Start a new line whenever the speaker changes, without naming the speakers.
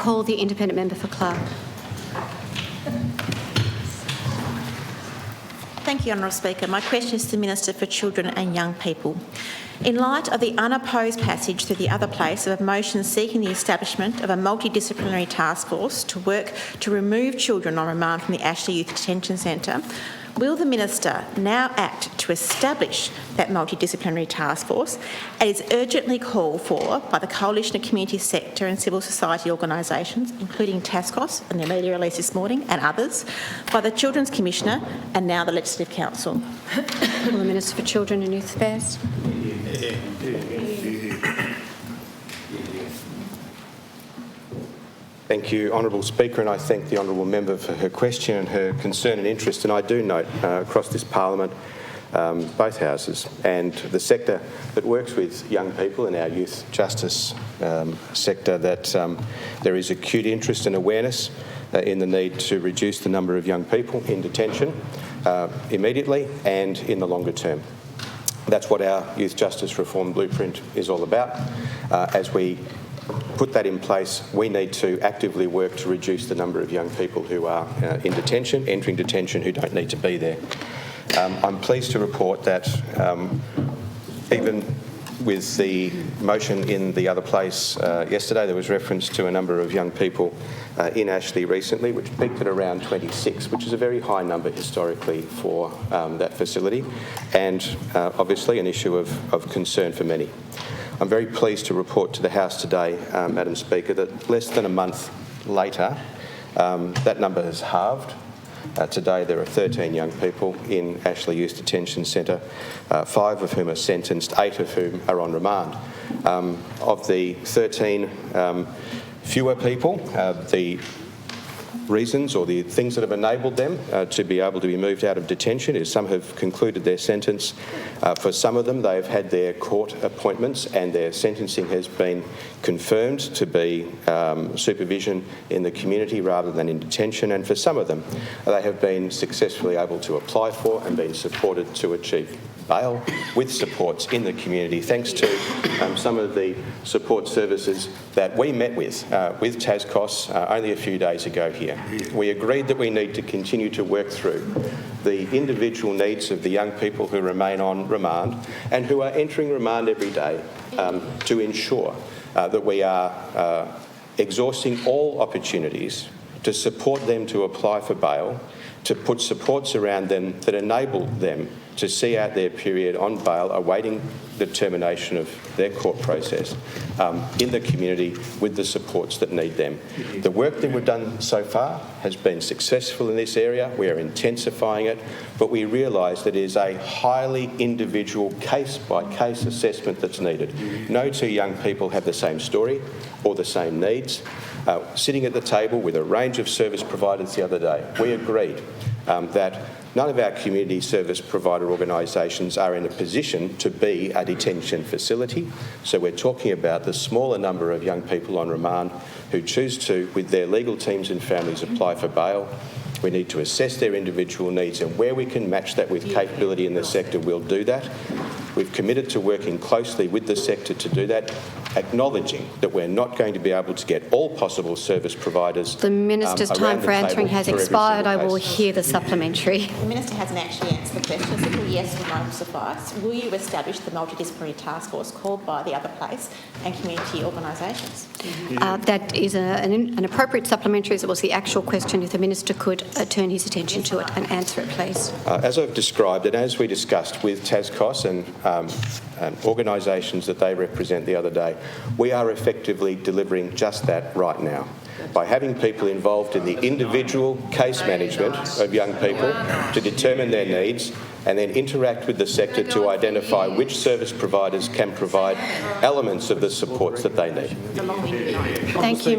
Call the independent member for Clark.
Thank you, Honourable Speaker. My question is to the Minister for Children and Young People. In light of the unopposed passage through the other place of a motion seeking the establishment of a multidisciplinary task force to work to remove children on remand from the Ashley Youth Detention Centre, will the Minister now act to establish that multidisciplinary task force as is urgently called for by the Coalition of Community Sector and Civil Society organisations, including TasCOSS and their media release this morning and others, by the Children's Commissioner and now the Legislative Council?
Will the Minister for Children and Youth Affairs?
Thank you, Honourable Speaker, and I thank the Honourable Member for her question and her concern and interest. And I do note across this Parliament, both houses, and the sector that works with young people in our youth justice sector, that there is acute interest and awareness in the need to reduce the number of young people in detention immediately and in the longer term. That's what our Youth Justice Reform Blueprint is all about. As we put that in place, we need to actively work to reduce the number of young people who are in detention, entering detention, who don't need to be there. I'm pleased to report that even with the motion in the other place yesterday, there was reference to a number of young people in Ashley recently, which peaked at around 26, which is a very high number historically for that facility, and obviously an issue of concern for many. I'm very pleased to report to the House today, Madam Speaker, that less than a month later, that number has halved. Today there are 13 young people in Ashley Youth Detention Centre, 5 of whom are sentenced, 8 of whom are on remand. Of the 13 fewer people, the reasons or the things that have enabled them to be able to be moved out of detention is some have concluded their sentence. For some of them, they've had their court appointments and their sentencing has been confirmed to be supervision in the community rather than in detention. And for some of them, they have been successfully able to apply for and been supported to achieve bail with supports in the community, thanks to some of the support services that we met with TasCOSS only a few days ago here. We agreed that we need to continue to work through the individual needs of the young people who remain on remand and who are entering remand every day to ensure that we are exhausting all opportunities to support them to apply for bail, to put supports around them that enable them to see out their period on bail, awaiting the termination of their court process in the community with the supports that need them. The work that we've done so far has been successful in this area. We are intensifying it, but we realise that it is a highly individual case-by-case assessment that's needed. No two young people have the same story or the same needs. Sitting at the table with a range of service providers the other day, we agreed that none of our community service provider organisations are in a position to be a detention facility. So we're talking about the smaller number of young people on remand who choose to, with their legal teams and families, apply for bail. We need to assess their individual needs, and where we can match that with capability in the sector, we'll do that. We've committed to working closely with the sector to do that, acknowledging that we're not going to be able to get all possible service providers.
The Minister's time for answering has expired. I will hear the supplementary.
The Minister hasn't actually answered the question. A simple yes or no will suffice. Will you establish the multidisciplinary task force called by the other place and community organisations?
That is an appropriate supplementary, as it was the actual question. If the Minister could turn his attention to it and answer it, please.
As I've described and as we discussed with TasCOSS and organisations that they represent the other day, we are effectively delivering just that right now. By having people involved in the individual case management of young people to determine their needs and then interact with the sector to identify which service providers can provide elements of the supports that they need.
Thank you.